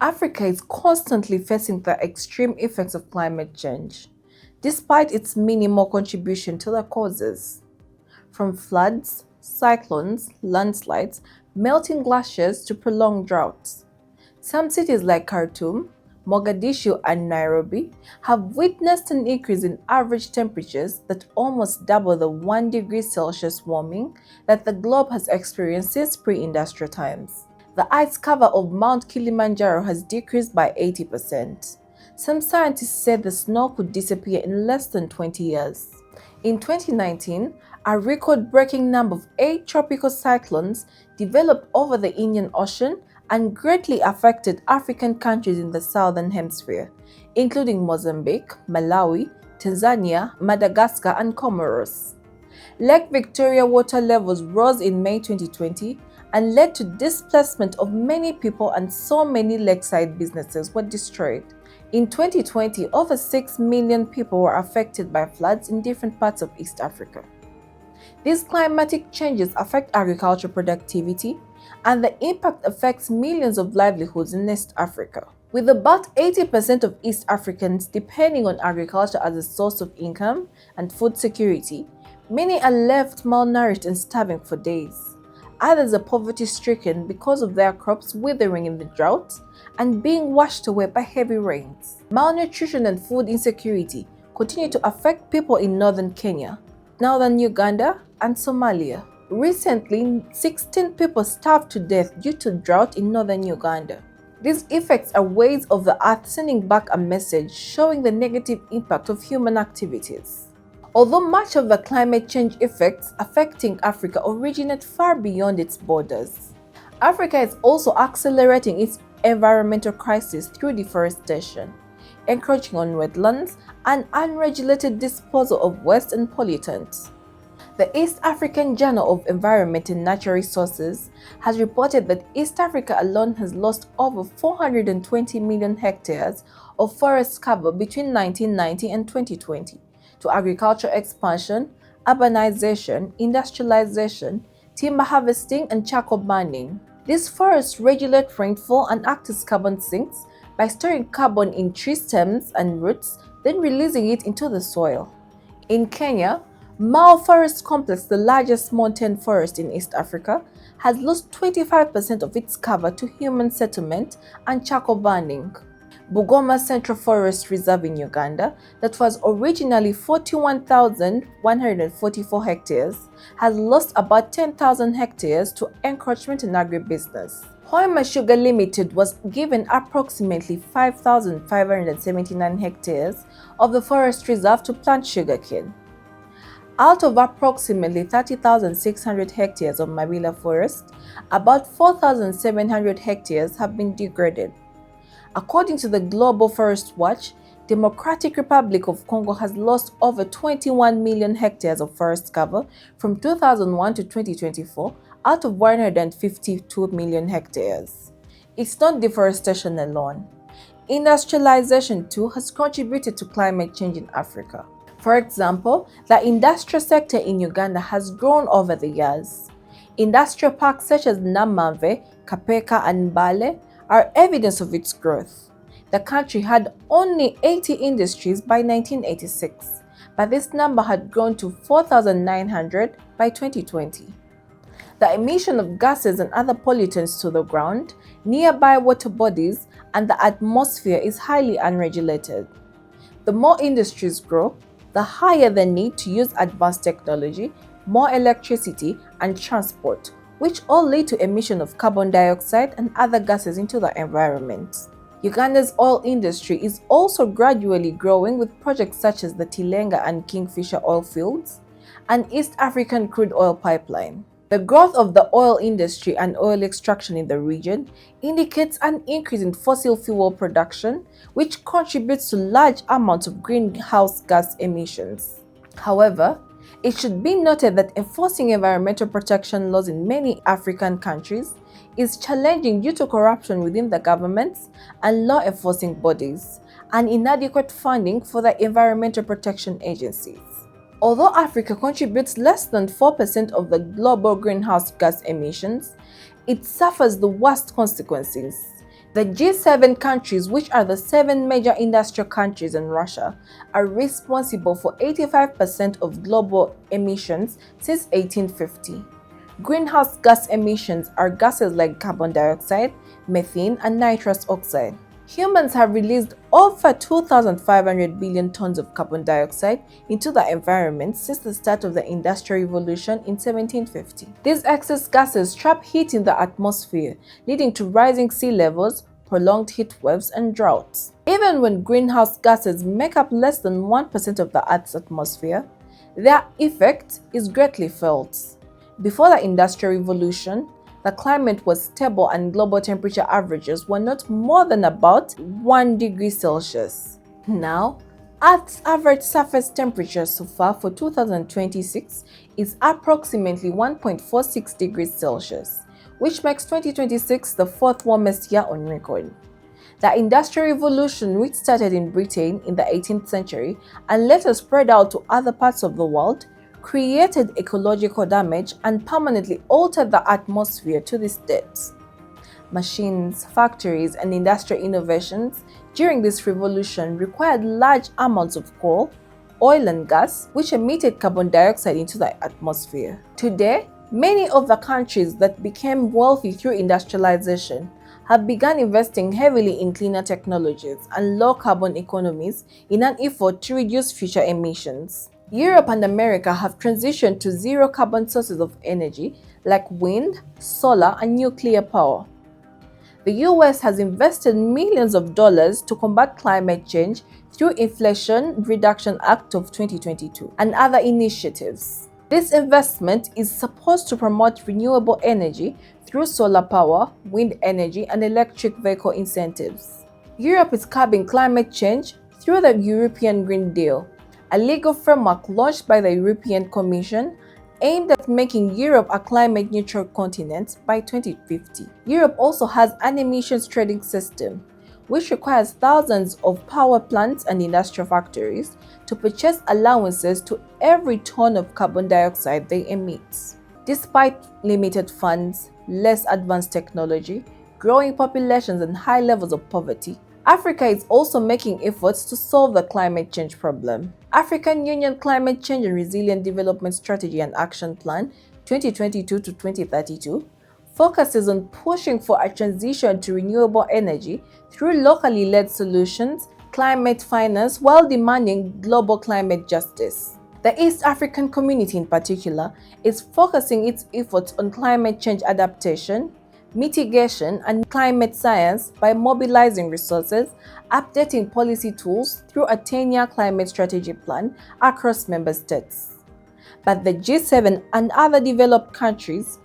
Africa is constantly facing the extreme effects of climate change, despite its minimal contribution to the causes. From floods, cyclones, landslides, melting glaciers to prolonged droughts. Some cities like Khartoum, Mogadishu, and Nairobi have witnessed an increase in average temperatures that almost double the 1 degree Celsius warming that the globe has experienced since pre-industrial times. The ice cover of Mount Kilimanjaro has decreased by 80%. Some scientists said the snow could disappear in less than 20 years. In 2019, a record-breaking number of 8 tropical cyclones developed over the Indian Ocean and greatly affected African countries in the southern hemisphere, including Mozambique, Malawi, Tanzania, Madagascar, and Comoros. Lake Victoria water levels rose in May 2020 and led to displacement of many people, and so many lakeside businesses were destroyed. In 2020, over 6 million people were affected by floods in different parts of East Africa. These climatic changes affect agricultural productivity, and the impact affects millions of livelihoods in East Africa. With about 80% of East Africans depending on agriculture as a source of income and food security, many are left malnourished and starving for days. Others are poverty-stricken because of their crops withering in the drought and being washed away by heavy rains. Malnutrition and food insecurity continue to affect people in northern Kenya, northern Uganda, and Somalia. Recently, 16 people starved to death due to drought in northern Uganda. These effects are waves of the earth sending back a message showing the negative impact of human activities. Although much of the climate change effects affecting Africa originate far beyond its borders, Africa is also accelerating its environmental crisis through deforestation, encroaching on wetlands, and unregulated disposal of waste and pollutants. The East African Journal of Environment and Natural Resources has reported that East Africa alone has lost over 420 million hectares of forest cover between 1990 and 2020 to agricultural expansion, urbanization, industrialization, timber harvesting, and charcoal burning. These forests regulate rainfall and act as carbon sinks by storing carbon in tree stems and roots, then releasing it into the soil. In Kenya, Mau Forest Complex, the largest mountain forest in East Africa, has lost 25% of its cover to human settlement and charcoal burning. Bugoma Central Forest Reserve in Uganda, that was originally 41,144 hectares, has lost about 10,000 hectares to encroachment and agribusiness. Hoima Sugar Limited was given approximately 5,579 hectares of the forest reserve to plant sugarcane. Out of approximately 30,600 hectares of Mabila forest, about 4,700 hectares have been degraded. According to the Global Forest Watch, Democratic Republic of Congo has lost over 21 million hectares of forest cover from 2001 to 2024 out of 152 million hectares. It's not deforestation alone. Industrialization too has contributed to climate change in Africa. For example, the industrial sector in Uganda has grown over the years. Industrial parks such as Namave, Kapeka, and Mbale are evidence of its growth. The country had only 80 industries by 1986, but this number had grown to 4,900 by 2020. The emission of gases and other pollutants to the ground, nearby water bodies, and the atmosphere is highly unregulated. The more industries grow, the higher the need to use advanced technology, more electricity, and transport, which all lead to emission of carbon dioxide and other gases into the environment. Uganda's oil industry is also gradually growing with projects such as the Tilenga and Kingfisher oil fields and East African crude oil pipeline. The growth of the oil industry and oil extraction in the region indicates an increase in fossil fuel production, which contributes to large amounts of greenhouse gas emissions. However, it should be noted that enforcing environmental protection laws in many African countries is challenging due to corruption within the governments and law enforcing bodies, and inadequate funding for the environmental protection agencies. Although Africa contributes less than 4% of the global greenhouse gas emissions, it suffers the worst consequences. The G7 countries, which are the 7 major industrial countries and Russia, are responsible for 85% of global emissions since 1850. Greenhouse gas emissions are gases like carbon dioxide, methane, and nitrous oxide. Humans have released over 2,500 billion tons of carbon dioxide into the environment since the start of the Industrial Revolution in 1750. These excess gases trap heat in the atmosphere, leading to rising sea levels, prolonged heat waves, and droughts. Even when greenhouse gases make up less than 1% of the Earth's atmosphere, their effect is greatly felt. Before the Industrial Revolution, the climate was stable and global temperature averages were not more than about 1 degree Celsius. Now, Earth's average surface temperature so far for 2026 is approximately 1.46 degrees Celsius, which makes 2026 the 4th warmest year on record. The Industrial Revolution, which started in Britain in the 18th century and later spread out to other parts of the world, created ecological damage and permanently altered the atmosphere to this date. Machines, factories, and industrial innovations during this revolution required large amounts of coal, oil, and gas, which emitted carbon dioxide into the atmosphere. Today, many of the countries that became wealthy through industrialization have begun investing heavily in cleaner technologies and low-carbon economies in an effort to reduce future emissions. Europe and America have transitioned to zero-carbon sources of energy like wind, solar, and nuclear power. The US has invested millions of dollars to combat climate change through Inflation Reduction Act of 2022 and other initiatives. This investment is supposed to promote renewable energy through solar power, wind energy, and electric vehicle incentives. Europe is curbing climate change through the European Green Deal, a legal framework launched by the European Commission aimed at making Europe a climate-neutral continent by 2050. Europe also has an emissions trading system, which requires thousands of power plants and industrial factories to purchase allowances to every ton of carbon dioxide they emit. Despite limited funds, less advanced technology, growing populations, and high levels of poverty, Africa is also making efforts to solve the climate change problem. African Union Climate Change and Resilient Development Strategy and Action Plan 2022 to 2032 focuses on pushing for a transition to renewable energy through locally led solutions, climate finance, while demanding global climate justice. The East African community in particular is focusing its efforts on climate change adaptation, mitigation, and climate science by mobilizing resources, updating policy tools through a 10-year climate strategy plan across member states. But the G7 and other developed countries,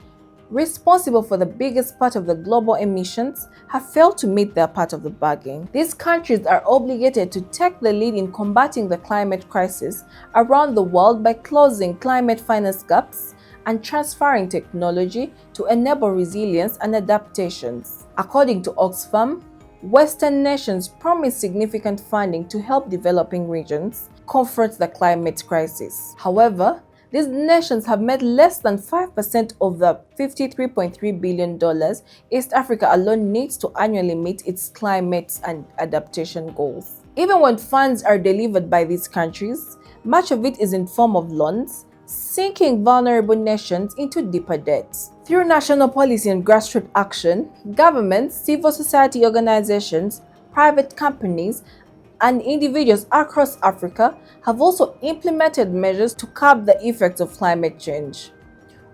responsible for the biggest part of the global emissions, have failed to meet their part of the bargain. These countries are obligated to take the lead in combating the climate crisis around the world by closing climate finance gaps and transferring technology to enable resilience and adaptations. According to Oxfam, Western nations promise significant funding to help developing regions confront the climate crisis. However, these nations have made less than 5% of the $53.3 billion East Africa alone needs to annually meet its climate and adaptation goals. Even when funds are delivered by these countries, much of it is in form of loans, sinking vulnerable nations into deeper debts. Through national policy and grassroots action, governments, civil society organizations, private companies, and individuals across Africa have also implemented measures to curb the effects of climate change.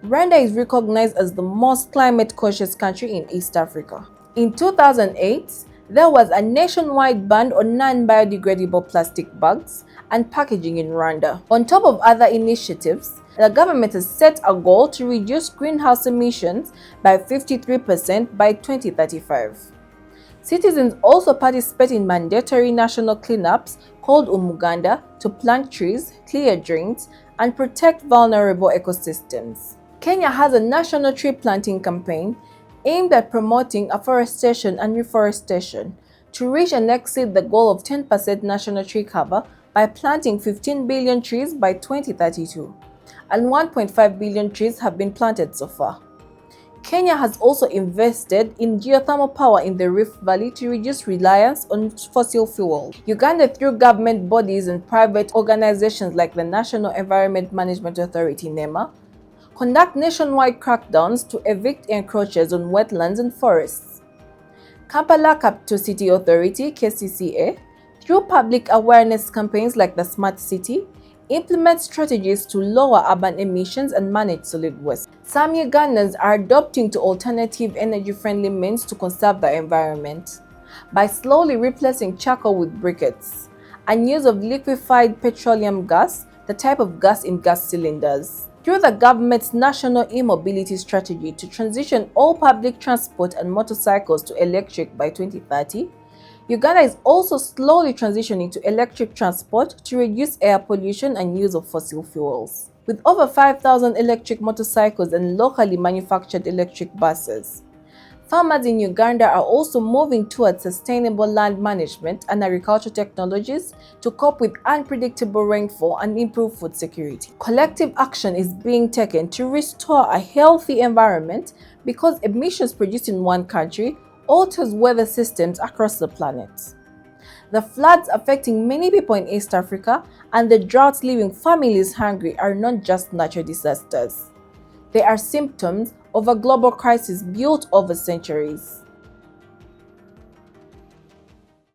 Rwanda is recognized as the most climate-conscious country in East Africa. In 2008, there was a nationwide ban on non-biodegradable plastic bags and packaging in Rwanda. On top of other initiatives, the government has set a goal to reduce greenhouse emissions by 53% by 2035. Citizens also participate in mandatory national cleanups called Umuganda to plant trees, clear drains, and protect vulnerable ecosystems. Kenya has a national tree planting campaign aimed at promoting afforestation and reforestation to reach and exceed the goal of 10% national tree cover by planting 15 billion trees by 2032, and 1.5 billion trees have been planted so far. Kenya has also invested in geothermal power in the Rift Valley to reduce reliance on fossil fuel. Uganda, through government bodies and private organizations like the National Environment Management Authority (NEMA), conduct nationwide crackdowns to evict encroachers on wetlands and forests. Kampala Capital City Authority (KCCA), through public awareness campaigns like the Smart City, implement strategies to lower urban emissions and manage solid waste. Some Ugandans are adopting to alternative energy-friendly means to conserve the environment by slowly replacing charcoal with briquettes and use of liquefied petroleum gas, the type of gas in gas cylinders. Through the government's national e-mobility strategy to transition all public transport and motorcycles to electric by 2030, Uganda is also slowly transitioning to electric transport to reduce air pollution and use of fossil fuels. With over 5,000 electric motorcycles and locally manufactured electric buses, farmers in Uganda are also moving towards sustainable land management and agricultural technologies to cope with unpredictable rainfall and improve food security. Collective action is being taken to restore a healthy environment because emissions produced in one country alters weather systems across the planet. The floods affecting many people in East Africa and the droughts leaving families hungry are not just natural disasters. They are symptoms of a global crisis built over centuries.